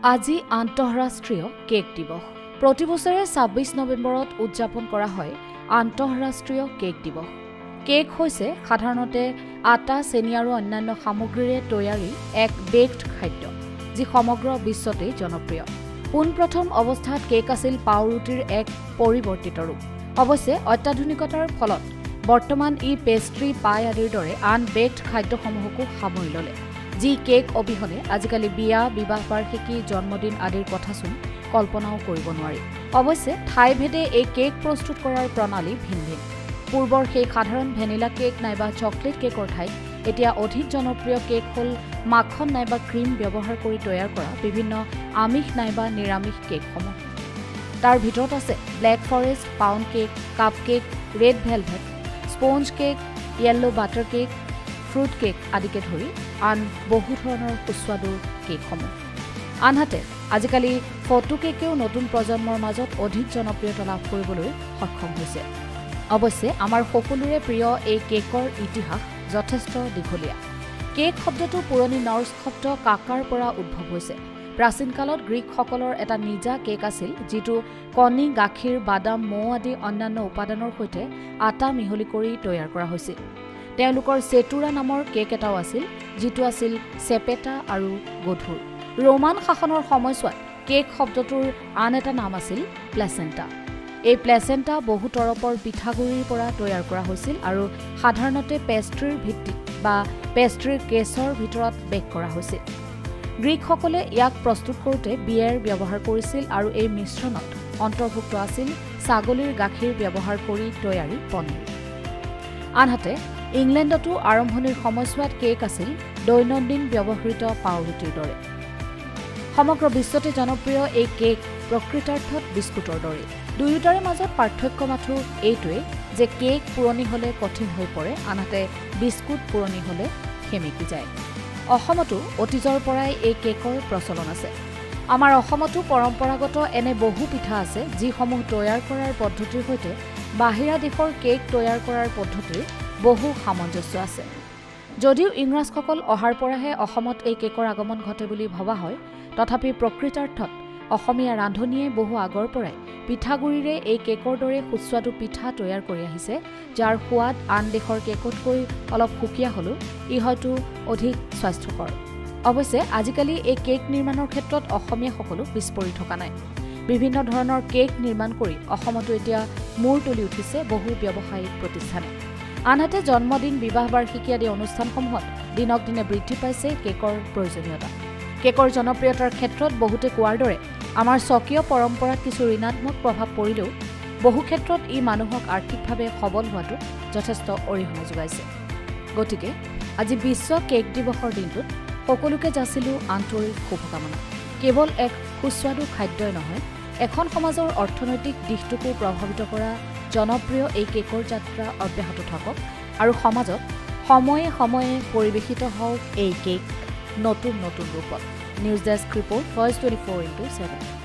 আজি আন্তঃৰাষ্ট্ৰীয় কেক দিৱস। প্ৰতি বছৰে ২৬ নৱেম্বৰত উদযাপন কৰা হয় আন্তঃৰাষ্ট্ৰীয় কেক দিৱস। কেক হৈছে সাধাৰণতে আটা, চেনি আৰু অন্যান্য সামগ্ৰীৰে তৈয়াৰী এক বেকড খাদ্য, যি সমগ্ৰ বিশ্বতে জনপ্ৰিয়। পোনপ্ৰথম অৱস্থাত কেক আছিল পাওৰুটিৰ এক পৰিৱৰ্তিত ৰূপ। অৱশ্যে অত্যাধুনিকতাৰ ফলত বৰ্তমান ই পেষ্ট্ৰি, পাই আদিৰ দৰে আন বেকড খাদ্যসমূহকো সামৰি ল'লে, যি কেক অবিহনে আজিকালি বিয়া, বিবাহ বাৰ্ষিকী, জন্মদিন আদিৰ কথাচোন কল্পনাও কৰিব নোৱাৰি। অৱশ্যে ঠাইভেদে এই কেক প্ৰস্তুত কৰাৰ প্ৰণালী ভিন ভিন। পূৰ্বৰ সেই সাধাৰণ ভেনিলা কেক নাইবা চকলেট কেকৰ ঠাইত এতিয়া অধিক জনপ্ৰিয় কেক হ'ল মাখন নাইবা ক্ৰীম ব্যৱহাৰ কৰি তৈয়াৰ কৰা বিভিন্ন আমিষ নাইবা নিৰামিষ কেকসমূহ। তাৰ ভিতৰত আছে black forest, pound cake, cup cake, red velvet, sponge cake, yellow butter cake, fruit cake আদিকে ধৰি আন বহু ধৰণৰ সুস্বাদু কেকসমূহ। আনহাতে আজিকালি ফটো কেকেও নতুন প্ৰজন্মৰ মাজত অধিক জনপ্ৰিয়তা লাভ কৰিবলৈ সক্ষম হৈছে। অৱশ্যে আমাৰ সকলোৰে প্ৰিয় এই কেকৰ ইতিহাস যথেষ্ট দীঘলীয়া। কেক শব্দটো পুৰণি নৰ্ছ শব্দ কাকাৰ পৰা উদ্ভৱ হৈছে। প্ৰাচীন কালত গ্ৰীকসকলৰ এটা নিজা কেক আছিল, যিটো কণী, গাখীৰ, বাদাম, মৌ আদি অন্যান্য উপাদানৰ সৈতে আটা মিহলি কৰি তৈয়াৰ কৰা হৈছিল। তেওঁলোকৰ চেটুৰা নামৰ কেক এটাও আছিল, যিটো আছিল চেপেটা আৰু গধুৰ। ৰোমান শাসনৰ সময়ছোৱাত কেক শব্দটোৰ আন এটা নাম আছিল প্লেচেণ্টা। এই প্লেচেণ্টা বহু তৰপৰ পিঠাগুড়িৰ পৰা তৈয়াৰ কৰা হৈছিল আৰু সাধাৰণতে পেষ্ট্ৰিৰ ভিত্তিত বা পেষ্ট্ৰিৰ কেছৰ ভিতৰত বেক কৰা হৈছিল। গ্ৰীকসকলে ইয়াক প্ৰস্তুত কৰোঁতে বিয়েৰ ব্যৱহাৰ কৰিছিল আৰু এই মিশ্ৰণত অন্তৰ্ভুক্ত আছিল ছাগলীৰ গাখীৰ ব্যৱহাৰ কৰি তৈয়াৰী পনীৰ। আনহাতে ইংলেণ্ডতো আৰম্ভণিৰ সময়ছোৱাত কেক আছিল দৈনন্দিন ব্যৱহৃত পাওৰুটিৰ দৰে। সমগ্ৰ বিশ্বতে জনপ্ৰিয় এই কেক প্ৰকৃতাৰ্থত বিস্কুটৰ দৰে। দুয়োটাৰে মাজত পাৰ্থক্য মাথো এইটোৱে যে কেক পুৰণি হ'লে কঠিন হৈ পৰে, আনহাতে বিস্কুট পুৰণি হ'লে সেমেকি যায়। অসমতো অতীজৰ পৰাই এই কেকৰ প্ৰচলন আছে। আমাৰ অসমতো পৰম্পৰাগত এনে বহু পিঠা আছে, যিসমূহ তৈয়াৰ কৰাৰ পদ্ধতিৰ সৈতে বাহিৰা দেশৰ কেক তৈয়াৰ কৰাৰ পদ্ধতিৰ বহু সামঞ্জস্য আছে। যদিও ইংৰাজসকল অহাৰ পৰাহে অসমত এই কেকৰ আগমন ঘটে বুলি ভবা হয়, তথাপি প্ৰকৃতাৰ্থত অসমীয়া ৰান্ধনীয়ে বহু আগৰ পৰাই পিঠাগুড়িৰে এই কেকৰ দৰে সুস্বাদু পিঠা তৈয়াৰ কৰি আহিছে, যাৰ সোৱাদ আন দেশৰ কেকতকৈ অলপ সুকীয়া হ'লেও ই হয়তো অধিক স্বাস্থ্যকৰ। অৱশ্যে আজিকালি এই কেক নিৰ্মাণৰ ক্ষেত্ৰত অসমীয়াসকলো পিছ পৰি থকা নাই। বিভিন্ন ধৰণৰ কেক নিৰ্মাণ কৰি অসমতো এতিয়া মূৰ তুলি উঠিছে বহু ব্যৱসায়িক প্ৰতিষ্ঠানে। আনহাতে জন্মদিন, বিবাহ বাৰ্ষিকী আদি অনুষ্ঠানসমূহত দিনক দিনে বৃদ্ধি পাইছে কেকৰ প্ৰয়োজনীয়তা। কেকৰ জনপ্ৰিয়তাৰ ক্ষেত্ৰত বহুতে কোৱাৰ দৰে আমাৰ স্বকীয় পৰম্পৰাত কিছু ঋণাত্মক প্ৰভাৱ পৰিলেও বহু ক্ষেত্ৰত ই মানুহক আৰ্থিকভাৱে সবল হোৱাটো যথেষ্ট অৰিহণা যোগাইছে। গতিকে আজি বিশ্ব কেক দিৱসৰ দিনটোত সকলোকে যাচিলোঁ আন্তৰিক শুভকামনা। কেৱল এক সুস্বাদু খাদ্যই নহয়, এখন সমাজৰ অৰ্থনৈতিক দিশটোকো প্ৰভাৱিত কৰা জনপ্ৰিয় এই কেকৰ যাত্ৰা অব্যাহত থাকক আৰু সমাজত সময়ে সময়ে পৰিৱেশিত হওক এই কেক নতুন নতুন ৰূপত। News desk report, voice 24x7।